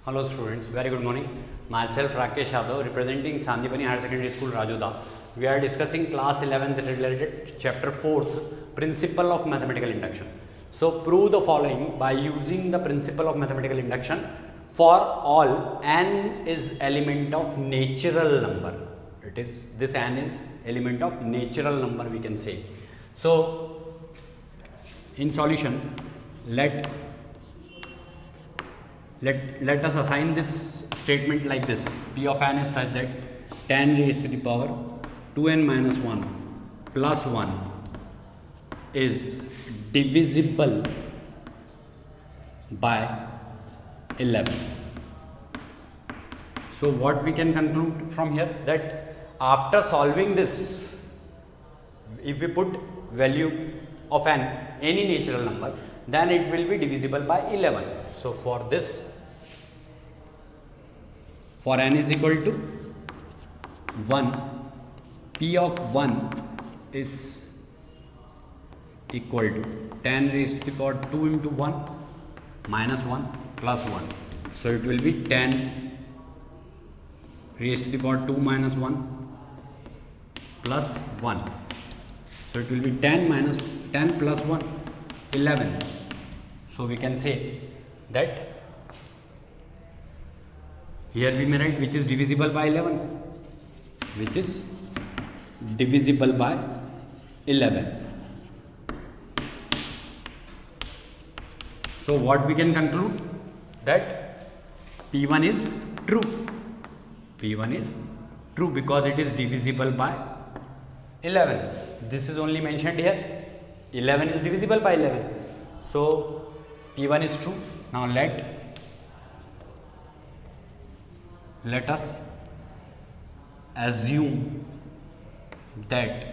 Hello students, very good morning. Myself Rakesh Yadav, representing Sandipani Higher Secondary School, Rajoda. We are discussing class 11th related chapter 4th, principle of mathematical induction. So prove the following by using the principle of mathematical induction. For all n is element of natural number. It is, this n is element of natural number, we can say. So in solution, let us assign this statement like this. P of n is such that 10 raised to the power 2n minus 1 plus 1 is divisible by 11. So what we can conclude from here, that after solving this, if we put value of n, any natural number, then it will be divisible by 11. So for this, for n is equal to 1, P of 1 is equal to 10 raised to the power 2 into 1 minus 1 plus 1. So it will be 10 raised to the power 2 minus 1 plus 1. So it will be 10 minus 10 plus 1, 11. So we can say that here we may write which is divisible by 11, which is divisible by 11. So what we can conclude, that P1 is true. P1 is true because it is divisible by 11. This is only mentioned here. 11 is divisible by 11. So P1 is true. Now let us assume that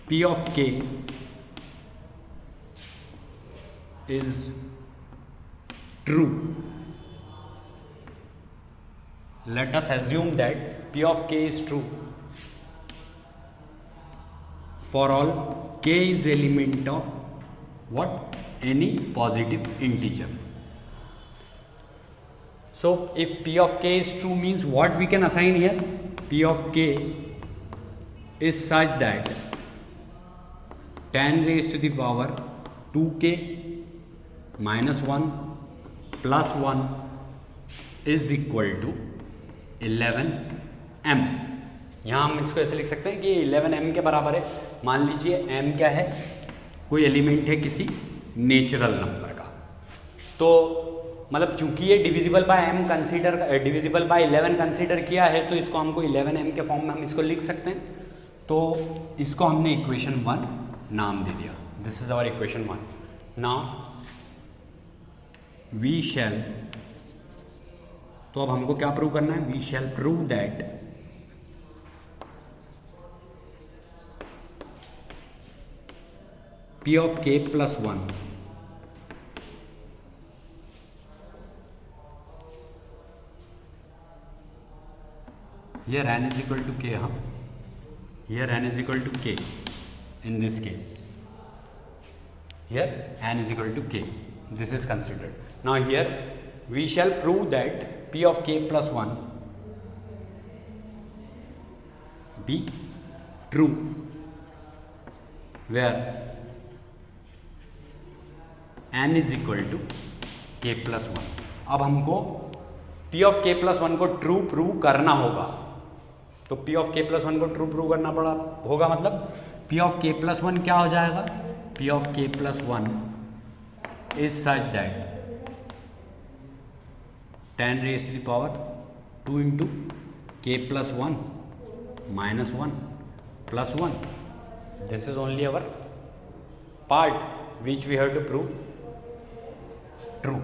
P of k is true. Let us assume that P of k is true for all k is element of what? Any positive integer. So if P of k is true means what we can assign here? P of k is such that 10 raised to the power 2k minus 1 plus 1 is equal to 11m. यहाँ हम इसको ऐसे लिख सकते हैं कि 11m के बराबर है. मान लीजिए m क्या है? कोई एलिमेंट है किसी नेचुरल नंबर का. तो मतलब चूंकि ये divisible by m consider, divisible by 11 consider किया है, तो इसको हमको 11m के फॉर्म में हम इसको लिख सकते हैं. तो इसको हमने इक्वेशन 1 नाम दे दिया. This is our equation 1. Now we shall, तो अब हमको क्या प्रूव करना है? We shall prove that P of k plus 1 here n is equal to k, here n is equal to k in this case, here n is equal to k, this is considered. Now here we shall prove that P of k plus 1 be true where n is equal to k plus 1. अब हमको P of k plus 1 को true prove करना होगा. तो P of k plus 1 को true prove करना पड़ा होगा, मतलब P of k plus 1 क्या हो जाएगा? P of k plus 1 is such that 10 raised to the power 2 into k plus 1 minus 1 plus 1. This is only our part which we have to prove true.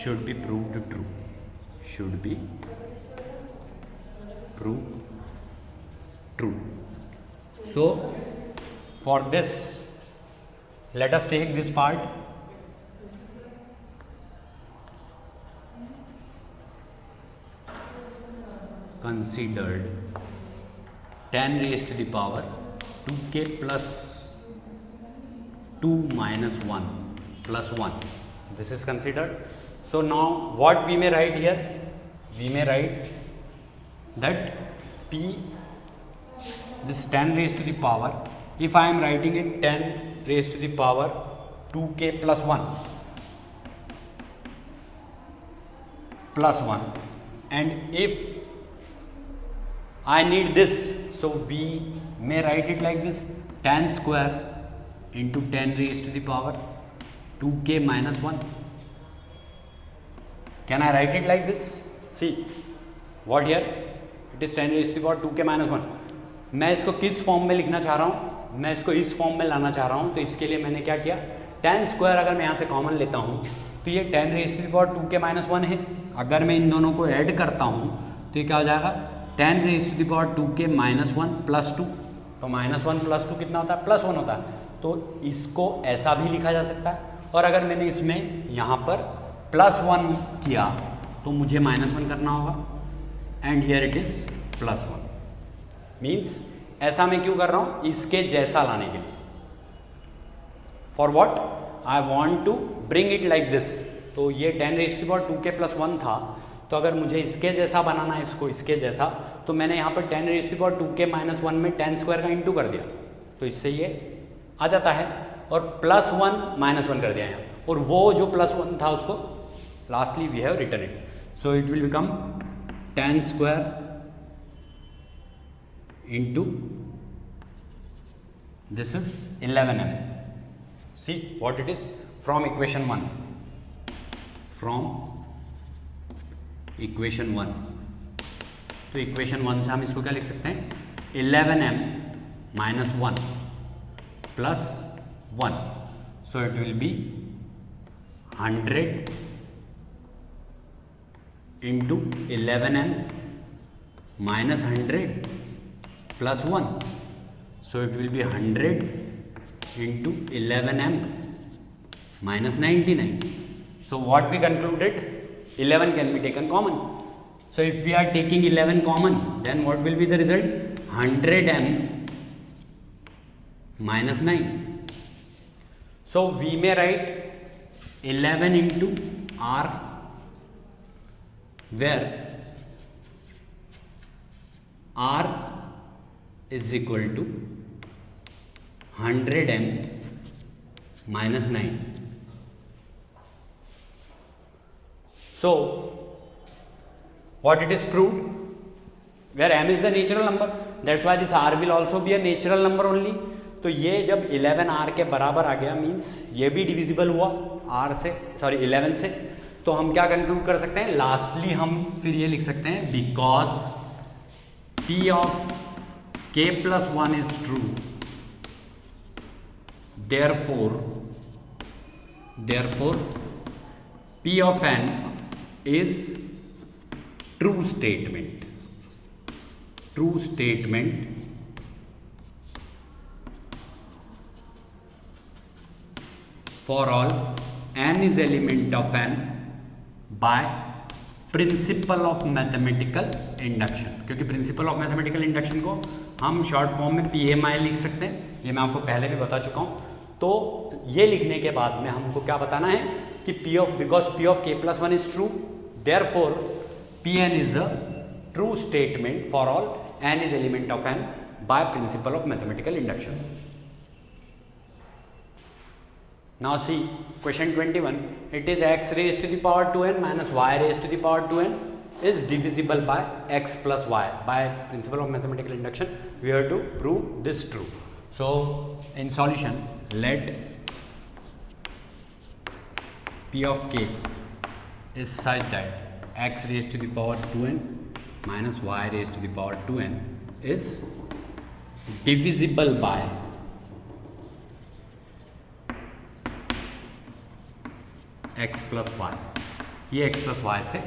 Should be proved true. Should be proved true. So for this, let us take this part. Considered 10 raised to the power 2k plus 2 minus 1 plus 1. This is considered. So now what we may write here? We may write that p, this 10 raised to the power, if I am writing it 10 raised to the power 2k plus 1 plus 1, and if I need this, so we may write it like this: 10 square into 10 raised to the power 2k minus 1. Can I write it like this? See what here, it is 10 raised to the power 2k minus 1. मैं इसको किस form में लिखना चाह रहा हूँ? मैं इसको इस फॉर्म में लाना चाह रहा हूँ, तो इसके लिए मैंने क्या किया, 10 स्क्वायर अगर मैं यहाँ से कॉमन लेता हूँ तो ये 10 raise to the power 2k minus 1 है. अगर मैं इन दोनों को ऐड करता हूँ तो ये क्या हो जाएगा, 10 raise to the power 2k minus 1 plus 2. तो माइनस 1 प्लस 2 कितना होता है, प्लस 1 होता है. तो इसको ऐसा भी लिखा जा सकता है. और अगर मैंने इसमें यहाँ पर प्लस 1 किया तो मुझे माइनस 1 करना होगा, and here it is plus 1. Means ऐसा मैं क्यों कर रहा हूँ, इसके जैसा लाने के लिए. For what, I want to bring it like this. तो ये 10 raise to the power 2k plus 1 था, तो अगर मुझे इसके जैसा बनाना है, इसको इसके जैसा, तो मैंने यहाँ पर 10 raise to the power 2k minus 1 में 10 स्क्वायर का इंटू कर दिया, तो इससे ये आ जाता है. और प्लस 1 माइनस 1 कर दिया यहाँ, और वो जो प्लस 1 था उसको lastly we have return it. So it will become 10 square into this is 11m. See what it is from equation 1. From equation 1. तो equation 1 से हम इसको क्या लिख सकते हैं, 11m minus 1 plus 1. So it will be 100 into 11m minus 100 plus 1. So it will be 100 into 11m minus 99. So what we concluded, 11 can be taken common. So if we are taking 11 common, then what will be the result, 100m minus 9. So we may write 11 into r, where r is equal to 100m minus 9. So what it is proved, where m is the natural number, that's why this r will also be a natural number only. तो ये जब 11r के बराबर आ गया, means ये भी divisible हुआ r से, सॉरी 11 से. तो हम क्या कंक्लूड कर सकते हैं, लास्टली हम फिर ये लिख सकते हैं, because p of k plus 1 is true, therefore p of n is true statement for all n is element of n by principal of mathematical induction. क्योंकि प्रिंसिपल ऑफ मैथमेटिकल इंडक्शन को हम short form में PMI लिख सकते हैं, ये मैं आपको पहले भी बता चुका हूँ. तो ये लिखने के बाद में हमको क्या बताना है कि because p of k plus 1 is true, therefore Pn is a true statement for all n is element of n by principle of mathematical induction. Now see question 21. It is x raised to the power 2n minus y raised to the power 2n is divisible by x plus y. By principle of mathematical induction, we have to prove this true. So in solution, let p of k is such that x raised to the power 2n minus y raised to the power 2n is divisible by x plus y. ये x plus y से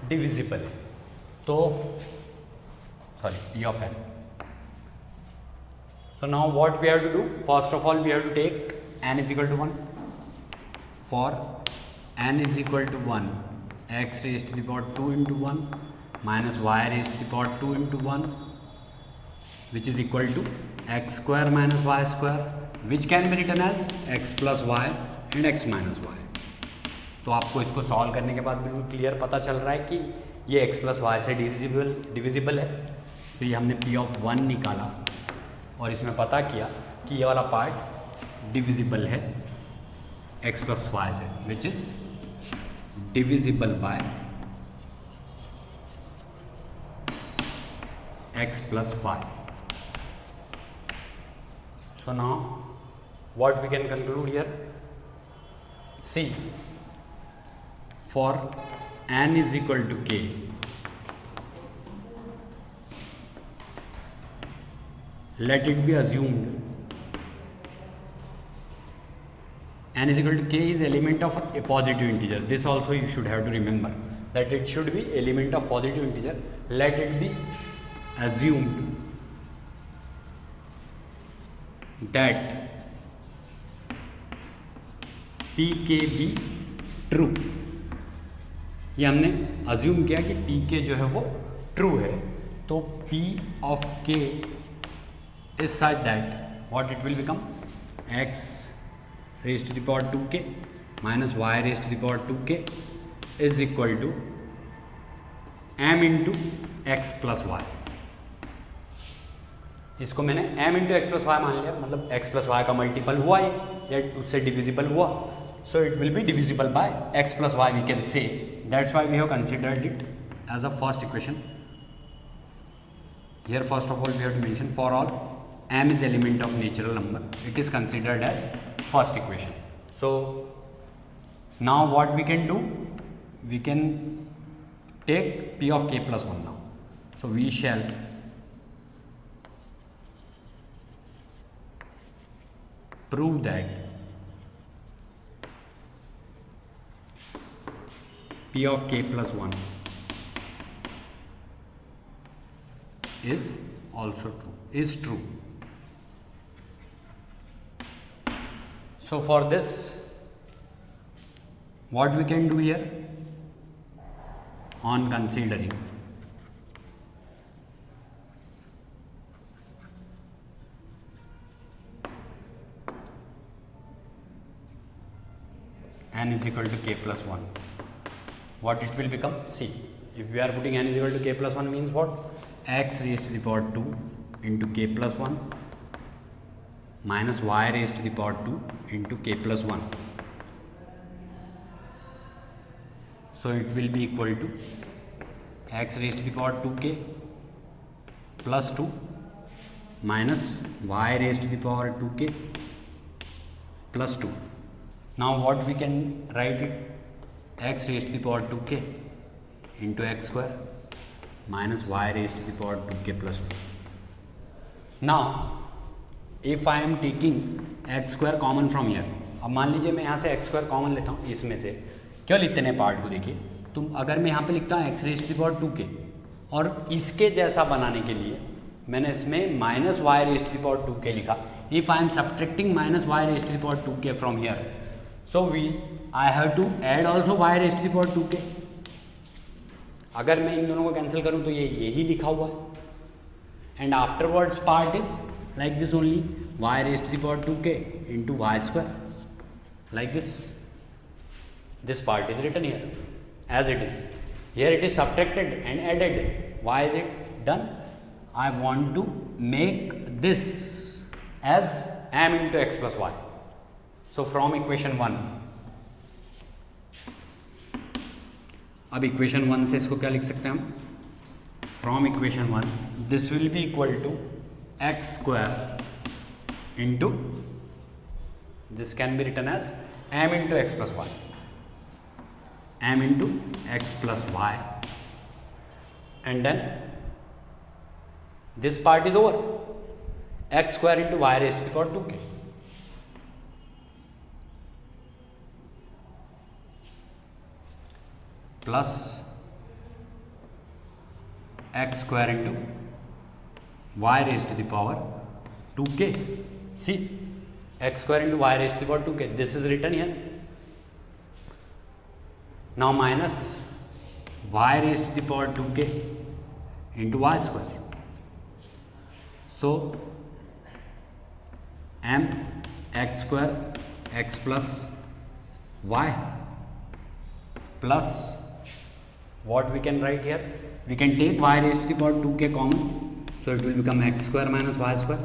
divisible है, तो sorry p of n. So now what we have to do, first of all we have to take n is equal to 1. For n is equal to 1, x raise to the power 2 into 1 minus y raise to the power 2 into 1 which is equal to x square minus y square, which can be written as x plus y and x minus y. तो आपको इसको solve करने के बाद बिल्कुल clear पता चल रहा है कि ये x प्लस वाई से डिविजिबल है। तो ये हमने p ऑफ 1 निकाला और इसमें पता किया कि ये वाला पार्ट डिविजिबल है x प्लस वाई से, which is divisible by x plus y. So now what we can conclude here? See, for n is equal to k, let it be assumed n is equal to k is element of a positive integer. This also you should have to remember that it should be element of positive integer. Let it be assumed that pk be true. ये हमने assume किया कि pk जो है वो true है, तो p of k is such that what it will become, x raised to the power 2k minus y raised to the power 2k is equal to m into x plus y. इसको मैंने m into x plus y मान लिया, मतलब x plus Y का multiple हुआ ये या उससे डिविजिबल हुआ, so it will be divisible by x plus y. We can say that's why we have considered it as a first equation. Here first of all we have to mention for all m is element of natural number, it is considered as first equation. So now what we can do, we can take p of k plus 1 now. So we shall prove that p of k plus 1 is also true, is true. So for this, what we can do here, on considering n is equal to k plus 1, what it will become? See, if we are putting n is equal to k plus 1 means what? X raised to the power 2 into k plus 1 minus y raised to the power 2 into k plus 1. So it will be equal to x raised to the power 2k plus 2 minus y raised to the power 2k plus 2. Now what we can write it? X raised to the power 2k into x square minus y raised to the power 2k plus 2. Now if I am taking x square common from here, अब मान लीजिए मैं यहाँ से x square common लेता हूँ इसमें से, केवल इतने पार्ट को देखिए, तो अगर मैं यहाँ पे लिखता हूँ x raised to the power 2k और इसके जैसा बनाने के लिए मैंने इसमें minus y raised to the power 2k लिखा. If I am subtracting minus y raised to the power 2k from here, so I have to add also y raised to the power 2k. अगर मैं इन दोनों को cancel करूँ तो ये यही लिखा हुआ है, and afterwards part is like this only, y raised to the power 2k into y square, like this. This part is written here as it is. Here it is subtracted and added. Why is it done? I want to make this as m into x plus y. So from equation 1, अब equation 1 से इसको क्या लिख सकते हैं हम? From equation 1 this will be equal to x square into this can be written as m into x plus y, m into x plus y, and then this part is over, x square into y raised to the power 2k. Plus x square into y raised to the power 2k. See, x square into y raised to the power 2k. This is written here. Now minus y raised to the power 2k into y square. So m x square x plus y plus what we can write here, we can take y raised to the power 2k common, so it will become x square minus y square.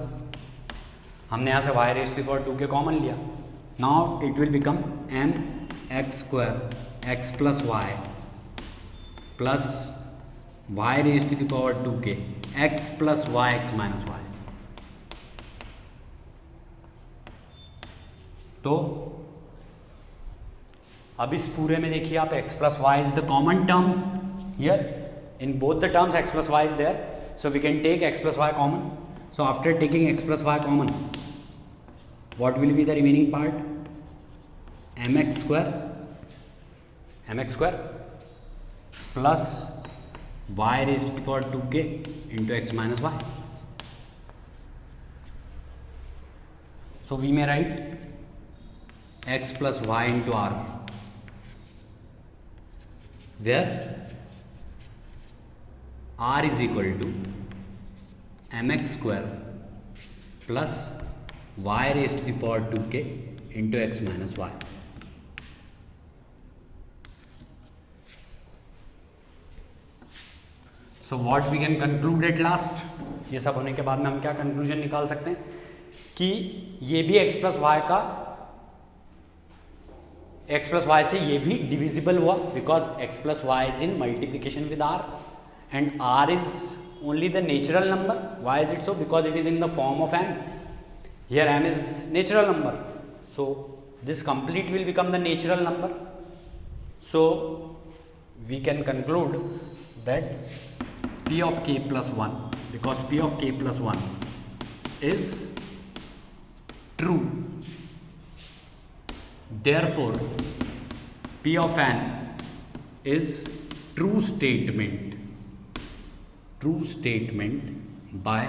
हमने यहाँ से y raised to the power 2k common लिया. Now it will become m x square x plus y plus y raised to the power 2k x plus y x minus y. तो अब इस पूरे में देखिए आप x plus y is the common term here. In both the terms x plus y is there, so we can take x plus y common. So after taking x plus y common, what will be the remaining part? mx square plus y raised to the power 2k into x minus y. So we may write x plus y into r, where r is equal to mx square plus y raised to the power 2k into x minus y. So what we can conclude at last, ये सब होने के बाद में हम क्या conclusion निकाल सकते हैं कि ये भी x प्लस वाई का x प्लस वाई से ये भी डिविजिबल हुआ, because x plus y is in multiplication with r and r is only the natural number. Why is it so? Because it is in the form of m. Here m is natural number, so this complete will become the natural number. So we can conclude that p of k plus 1, because p of k plus 1 is true, therefore p of n is true statement by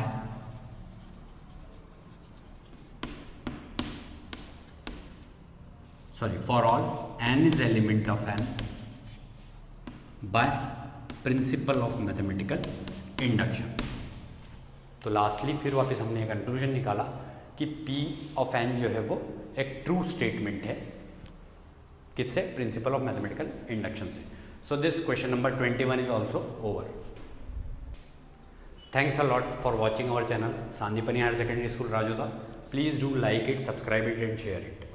for all n is element of n by principal of mathematical induction. तो lastly फिर वापस हमने एक conclusion निकाला कि P of n जो है वो एक ट्रू स्टेटमेंट है, किससे? प्रिंसिपल ऑफ मैथमेटिकल इंडक्शन से. So this question number 21 is also over. Thanks a lot for watching our channel Sandipani Higher Secondary School Rajodha. Please do like it, subscribe it and share it.